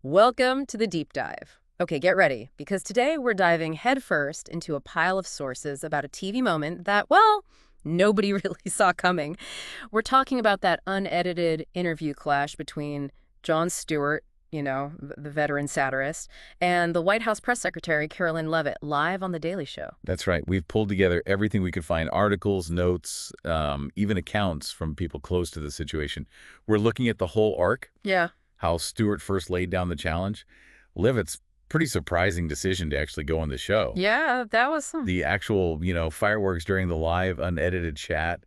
Welcome to the deep dive. Okay, get ready, because today we're diving headfirst into a pile of sources about a TV moment that, well, nobody really saw coming. We're talking about that unedited interview clash between Jon Stewart, the veteran satirist, and the White House press secretary, Karoline Leavitt, live on The Daily Show. That's right. We've pulled together everything we could find, articles, notes, even accounts from people close to the situation. We're looking at the whole arc, Yeah. how Stewart first laid down the challenge. Levitt's pretty surprising decision to actually go on the show. Yeah, that was some. The actual, fireworks during the live unedited chat,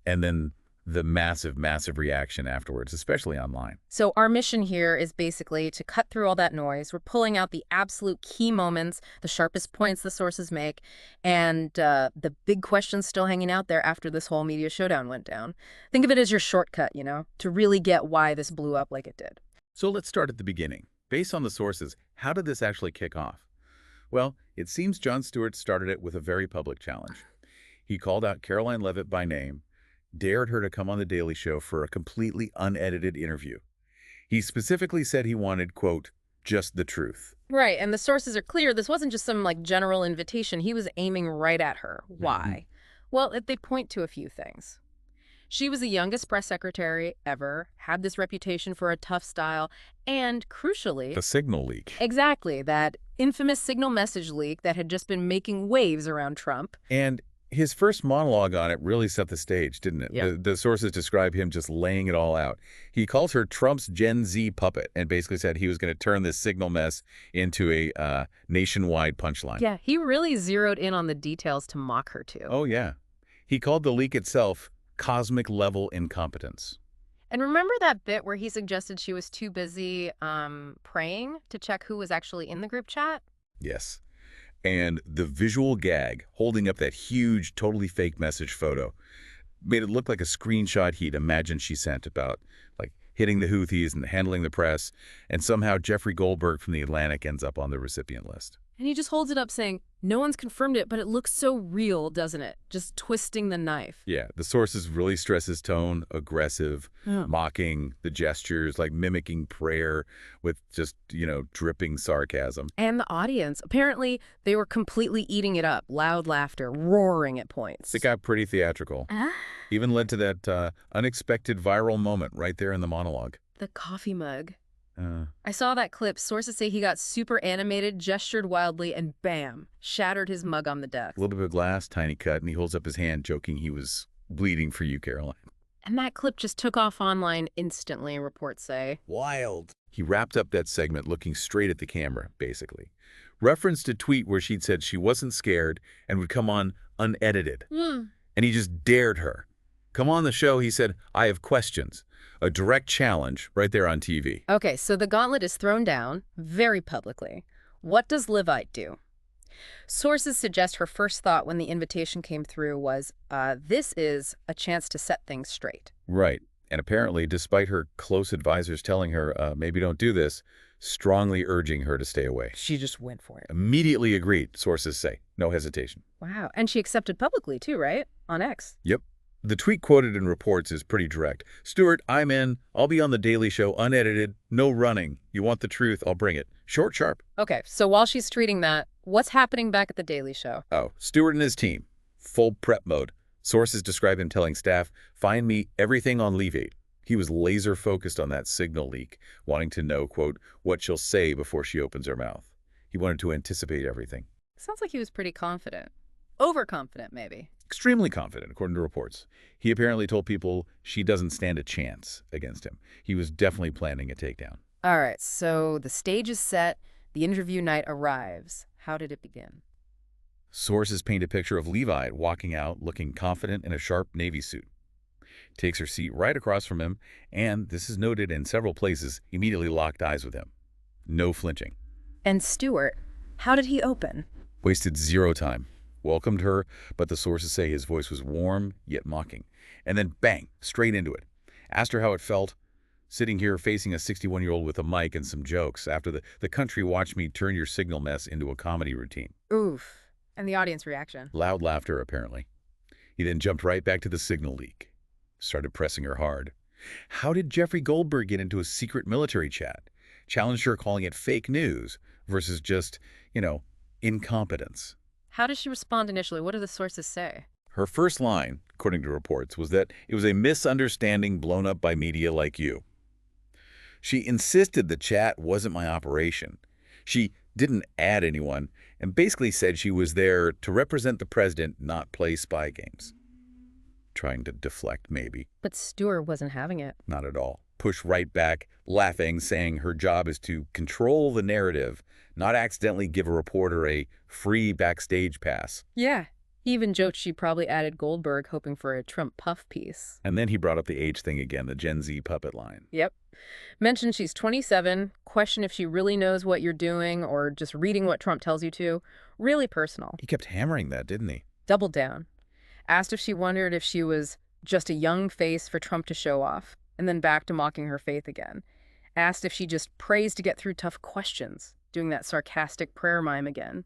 and then the massive, massive reaction afterwards, especially online. So our mission here is basically to cut through all that noise. We're pulling out the absolute key moments, the sharpest points the sources make, and the big questions still hanging out there after this whole media showdown went down. Think of it as your shortcut, to really get why this blew up like it did. So let's start at the beginning. Based on the sources, how did this actually kick off? Well, it seems Jon Stewart started it with a very public challenge. He called out Karoline Leavitt by name, dared her to come on The Daily Show for a completely unedited interview. He specifically said he wanted, quote, just the truth. Right, and the sources are clear. This wasn't just some general invitation. He was aiming right at her. Why? Well, they point to a few things. She was the youngest press secretary ever, had this reputation for a tough style, and crucially, The signal leak. exactly, that infamous signal message leak that had just been making waves around Trump. And his first monologue on it really set the stage, didn't it? Yeah. The sources describe him just laying it all out. He calls her Trump's Gen Z puppet and basically said he was going to turn this signal mess into a nationwide punchline. Yeah, he really zeroed in on the details to mock her too. Oh, yeah. He called the leak itself cosmic level incompetence. And remember that bit where he suggested she was too busy praying to check who was actually in the group chat? Yes. And the visual gag, holding up that huge, totally fake message photo, made it look like a screenshot he'd imagined she sent about, like, hitting the Houthis and handling the press, and somehow Jeffrey Goldberg from The Atlantic ends up on the recipient list. And he just holds it up saying, no one's confirmed it, but it looks so real, doesn't it? Just twisting the knife. Yeah, the sources really stress his tone, aggressive, Yeah. mocking, the gestures, like mimicking prayer with just, dripping sarcasm. And the audience, apparently, they were completely eating it up. Loud laughter, roaring at points. It got pretty theatrical. Even led to that unexpected viral moment right there in the monologue. The coffee mug. Uh, I saw that clip. Sources say he got super animated, gestured wildly, and bam, shattered his mug on the desk. A little bit of glass, tiny cut, and he holds up his hand, joking he was bleeding for you, Caroline. And that clip just took off online instantly, reports say. Wild. He wrapped up that segment looking straight at the camera, basically. Referenced a tweet where she'd said she wasn't scared and would come on unedited. And he just dared her. Come on the show, he said, I have questions. A direct challenge right there on TV. Okay, so the gauntlet is thrown down very publicly. What does Leavitt do? Sources suggest her first thought when the invitation came through was, this is a chance to set things straight. Right. And apparently, despite her close advisors telling her, maybe don't do this, strongly urging her to stay away. She just went for it. Immediately agreed, sources say. No hesitation. Wow. And she accepted publicly too, right? On X. Yep. The tweet quoted in reports is pretty direct. Stewart, I'm in. I'll be on The Daily Show, unedited, no running. You want the truth, I'll bring it. Short, sharp. Okay, so while she's tweeting that, what's happening back at The Daily Show? Oh, Stewart and his team. Full prep mode. Sources describe him telling staff, find me everything on Leavitt. He was laser focused on that signal leak, wanting to know, quote, what she'll say before she opens her mouth. He wanted to anticipate everything. Sounds like he was pretty confident. Overconfident, maybe. Extremely confident, according to reports. He apparently told people she doesn't stand a chance against him. He was definitely planning a takedown. All right, so the stage is set. The interview night arrives. How did it begin? Sources paint a picture of Leavitt walking out looking confident in a sharp Navy suit. Takes her seat right across from him, and, this is noted in several places, immediately locked eyes with him. No flinching. And Stewart, how did he open? Wasted zero time. Welcomed her, but the sources say his voice was warm, yet mocking. And then bang, straight into it. Asked her how it felt, sitting here facing a 61-year-old with a mic and some jokes after the country watched me turn your signal mess into a comedy routine. Oof. And the audience reaction? Loud laughter, apparently. He then jumped right back to the signal leak. Started pressing her hard. How did Jeffrey Goldberg get into a secret military chat? challenged her, calling it fake news versus just, incompetence. How does she respond initially? What do the sources say? Her first line, according to reports, was that it was a misunderstanding blown up by media like you. She insisted the chat wasn't my operation. She didn't add anyone and basically said she was there to represent the president, not play spy games. Trying to deflect, maybe. But Stewart wasn't having it. Not at all. Pushed right back, laughing, saying her job is to control the narrative, not accidentally give a reporter a free backstage pass. Yeah. He even joked she probably added Goldberg hoping for a Trump puff piece. And then he brought up the age thing again, the Gen Z puppet line. Yep. Mentioned she's 27, question if she really knows what you're doing or just reading what Trump tells you to. Really personal. He kept hammering that, didn't he? Doubled down. Asked if she wondered if she was just a young face for Trump to show off, and then back to mocking her faith again. Asked if she just prays to get through tough questions, doing that sarcastic prayer mime again.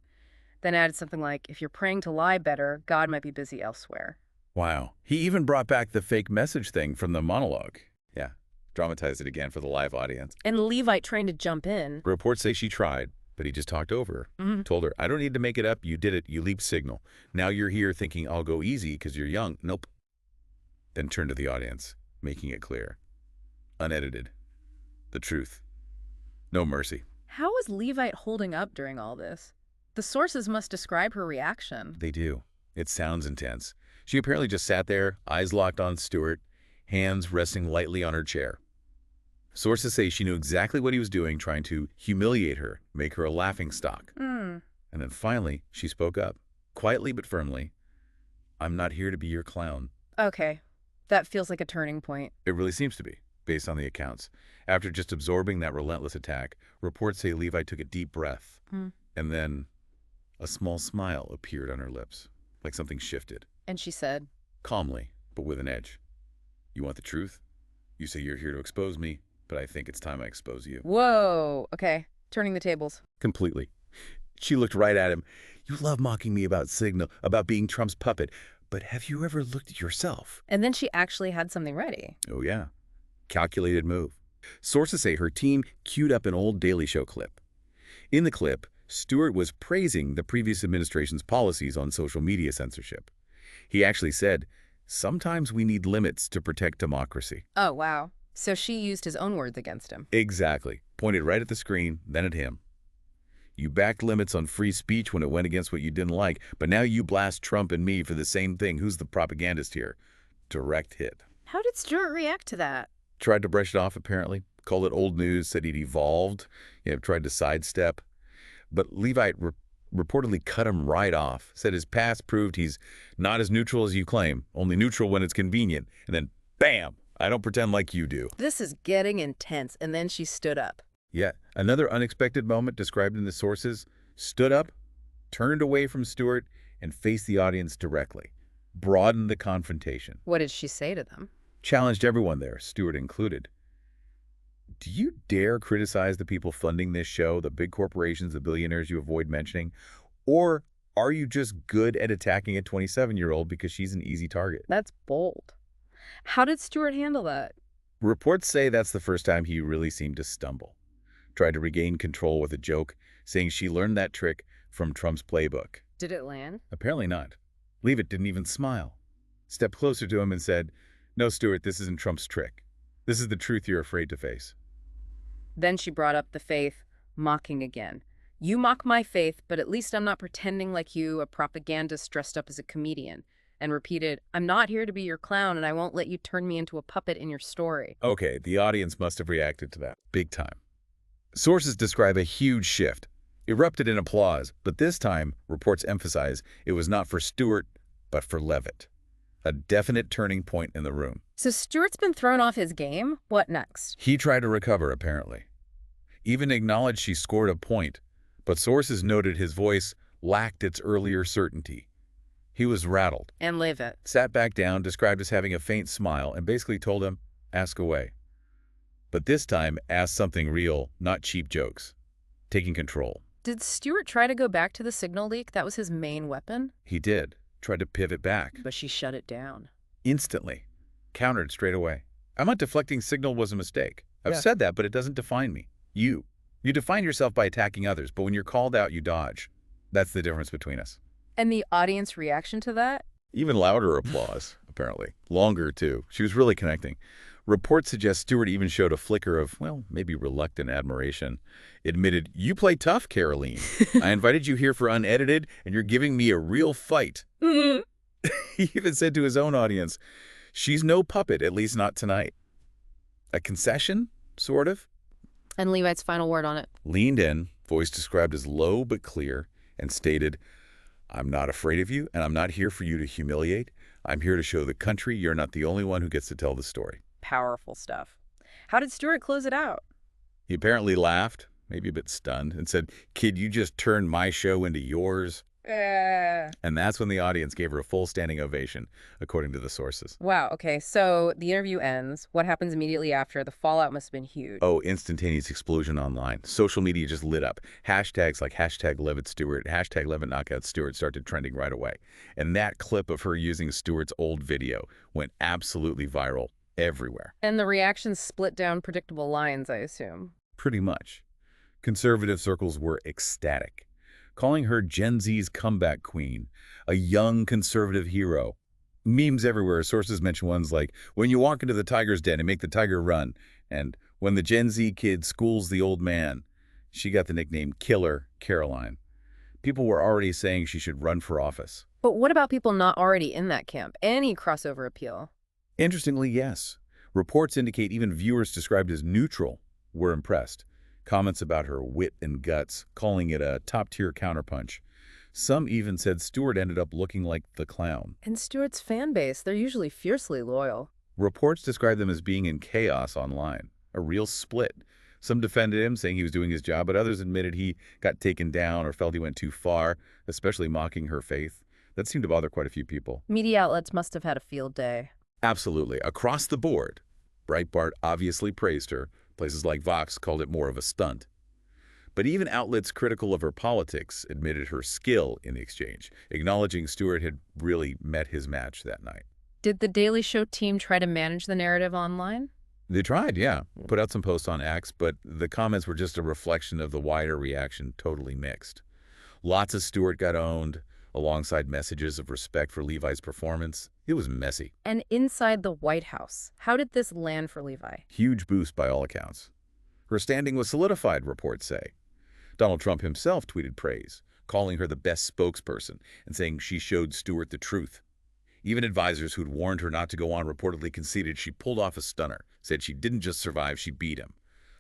Then added something like, if you're praying to lie better, God might be busy elsewhere. Wow. He even brought back the fake message thing from the monologue. Yeah. Dramatized it again for the live audience. And Leavitt trying to jump in. Reports say she tried, but he just talked over her. Told her, I don't need to make it up. You did it. You leaped signal. Now you're here thinking I'll go easy because you're young. Nope. Then turned to the audience, making it clear. Unedited. The truth. No mercy. How was Leavitt holding up during all this? The sources must describe her reaction. They do. It sounds intense. She apparently just sat there, eyes locked on Stewart, hands resting lightly on her chair. Sources say she knew exactly what he was doing, trying to humiliate her, make her a laughingstock. And then finally, she spoke up, quietly but firmly. I'm not here to be your clown. Okay. That feels like a turning point. It really seems to be, based on the accounts. After just absorbing that relentless attack, reports say Leavitt took a deep breath. And then a small smile appeared on her lips, like something shifted. And she said, calmly, but with an edge. You want the truth? You say you're here to expose me, but I think it's time I expose you. Whoa. Okay. Turning the tables. Completely. She looked right at him. You love mocking me about Signal, about being Trump's puppet, but have you ever looked at yourself? And then she actually had something ready. Oh, yeah. Calculated move. Sources say her team queued up an old Daily Show clip. In the clip, Stewart was praising the previous administration's policies on social media censorship. He actually said, sometimes we need limits to protect democracy. Oh, wow. So she used his own words against him. Exactly. Pointed right at the screen, then at him. You backed limits on free speech when it went against what you didn't like, but now you blast Trump and me for the same thing. Who's the propagandist here? Direct hit. How did Stewart react to that? Tried to brush it off, apparently. Called it old news, said he'd evolved, tried to sidestep. But Leavitt reportedly cut him right off, said his past proved he's not as neutral as you claim, only neutral when it's convenient. And then, bam, I don't pretend like you do. This is getting intense. And then she stood up. Yeah, another unexpected moment described in the sources, stood up, turned away from Stewart, and faced the audience directly. Broadened the confrontation. What did she say to them? Challenged everyone there, Stewart included. Do you dare criticize the people funding this show, the big corporations, the billionaires you avoid mentioning? Or are you just good at attacking a 27-year-old because she's an easy target? That's bold. How did Stewart handle that? Reports say that's the first time he really seemed to stumble. Tried to regain control with a joke, saying she learned that trick from Trump's playbook. Did it land? Apparently not. Leavitt didn't even smile. Stepped closer to him and said, no, Stewart, this isn't Trump's trick. This is the truth you're afraid to face. Then she brought up the faith, mocking again. You mock my faith, but at least I'm not pretending like you, a propagandist dressed up as a comedian. And repeated, I'm not here to be your clown, and I won't let you turn me into a puppet in your story. Okay, the audience must have reacted to that. Big time. Sources describe a huge shift. Erupted in applause, but this time, reports emphasize, it was not for Stewart, but for Leavitt. A definite turning point in the room. So Stewart's been thrown off his game? What next? He tried to recover, apparently. Even acknowledged she scored a point, but sources noted his voice lacked its earlier certainty. He was rattled. And Leavitt Sat back down, described as having a faint smile, and basically told him, ask away. But this time, asked something real, not cheap jokes. Taking control. Did Stewart try to go back to the signal leak? That was his main weapon? He did. Tried to pivot back. But she shut it down. Instantly. Countered straight away. I'm not deflecting Signal was a mistake. I've said that, but it doesn't define me. You You define yourself by attacking others, but when you're called out, you dodge. That's the difference between us. And the audience reaction to that? Even louder applause, apparently. Longer, too. She was really connecting. Reports suggest Stewart even showed a flicker of, well, maybe reluctant admiration. Admitted, "You play tough, Karoline. I invited you here for unedited, and you're giving me a real fight." He even said to his own audience, "She's no puppet, at least not tonight." A concession, sort of? And Levi's final word on it. Leaned in, voice described as low but clear, and stated, "I'm not afraid of you, and I'm not here for you to humiliate. I'm here to show the country you're not the only one who gets to tell the story." Powerful stuff. How did Stewart close it out? He apparently laughed, maybe a bit stunned, and said, "Kid, you just turned my show into yours." And that's when the audience gave her a full standing ovation, according to the sources. Wow, okay, so the interview ends. What happens immediately after? The fallout must have been huge. Oh, instantaneous explosion online. Social media just lit up. Hashtags like hashtag Leavitt Stewart, hashtag Leavitt Knockout Stewart started trending right away. And that clip of her using Stewart's old video went absolutely viral everywhere. And the reactions split down predictable lines, I assume. Pretty much. Conservative circles were ecstatic, calling her Gen Z's comeback queen, a young conservative hero. Memes everywhere. Sources mention ones like, "When you walk into the tiger's den and make the tiger run," and "When the Gen Z kid schools the old man." She got the nickname Killer Karoline. People were already saying she should run for office. But what about people not already in that camp? Any crossover appeal? Interestingly, yes. Reports indicate even viewers described as neutral were impressed. Comments about her wit and guts, calling it a top-tier counterpunch. Some even said Stewart ended up looking like the clown. And Stewart's fan base, they're usually fiercely loyal. Reports described them as being in chaos online, a real split. Some defended him, saying he was doing his job, but others admitted he got taken down or felt he went too far, especially mocking her faith. That seemed to bother quite a few people. Media outlets must have had a field day. Absolutely. Across the board. Breitbart obviously praised her. Places like Vox called it more of a stunt. But even outlets critical of her politics admitted her skill in the exchange, acknowledging Stewart had really met his match that night. Did the Daily Show team try to manage the narrative online? They tried, yeah. Put out some posts on X, but the comments were just a reflection of the wider reaction, totally mixed. Lots of Stewart got owned, alongside messages of respect for Levi's performance. It was messy. And inside the White House, how did this land for Levi? Huge boost by all accounts. Her standing was solidified, reports say. Donald Trump himself tweeted praise, calling her the best spokesperson and saying she showed Stewart the truth. Even advisors who'd warned her not to go on reportedly conceded she pulled off a stunner, said she didn't just survive, she beat him.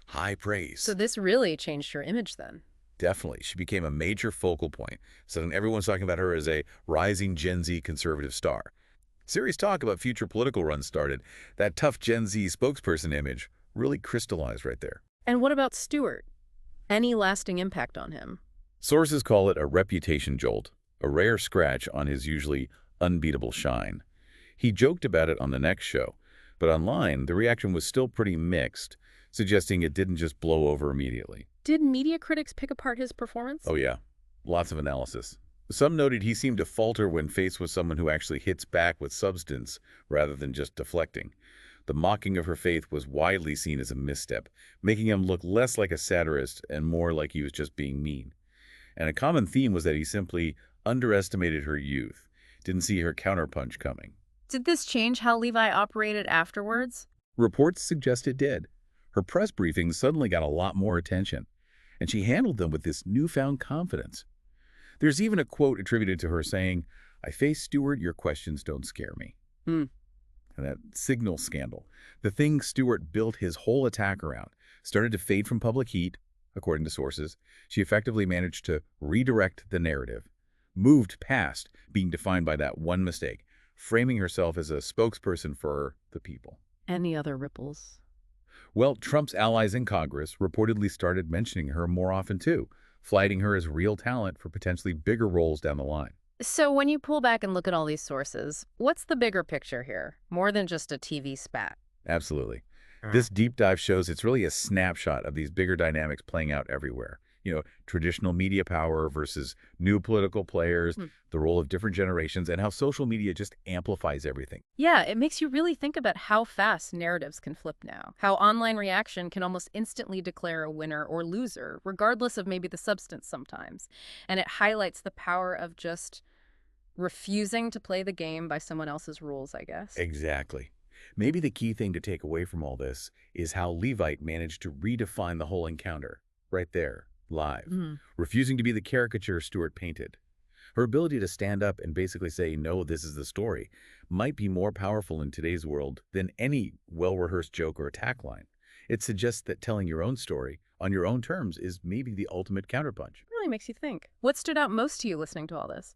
High praise. So this really changed her image then? Definitely. She became a major focal point. Suddenly everyone's talking about her as a rising Gen Z conservative star. Serious talk about future political runs started. That tough Gen Z spokesperson image really crystallized right there. And what about Stewart? Any lasting impact on him? Sources call it a reputation jolt, a rare scratch on his usually unbeatable shine. He joked about it on the next show, but online the reaction was still pretty mixed, suggesting it didn't just blow over immediately. Did media critics pick apart his performance? Oh yeah, lots of analysis. Some noted he seemed to falter when faced with someone who actually hits back with substance rather than just deflecting. The mocking of her faith was widely seen as a misstep, making him look less like a satirist and more like he was just being mean. And a common theme was that he simply underestimated her youth, didn't see her counterpunch coming. Did this change how Levi operated afterwards? Reports suggest it did. Her press briefings suddenly got a lot more attention, and she handled them with this newfound confidence. There's even a quote attributed to her saying, "I face Stewart, your questions don't scare me." And that Signal scandal, the thing Stewart built his whole attack around, started to fade from public heat, according to sources. She effectively managed to redirect the narrative, moved past being defined by that one mistake, framing herself as a spokesperson for the people. Any other ripples? Well, Trump's allies in Congress reportedly started mentioning her more often too, flagging her as real talent for potentially bigger roles down the line. So when you pull back and look at all these sources, what's the bigger picture here? More than just a TV spat. Absolutely. This deep dive shows it's really a snapshot of these bigger dynamics playing out everywhere. Traditional media power versus new political players, Hmm. the role of different generations, and how social media just amplifies everything. Yeah, it makes you really think about how fast narratives can flip now. How online reaction can almost instantly declare a winner or loser, regardless of maybe the substance sometimes. And it highlights the power of just refusing to play the game by someone else's rules, I guess. Exactly. Maybe the key thing to take away from all this is how Levite managed to redefine the whole encounter, right there, live, Mm. refusing to be the caricature Stewart painted. Her ability to stand up and basically say, no, this is the story, might be more powerful in today's world than any well-rehearsed joke or attack line. It suggests that telling your own story on your own terms is maybe the ultimate counterpunch. Really makes you think. What stood out most to you listening to all this?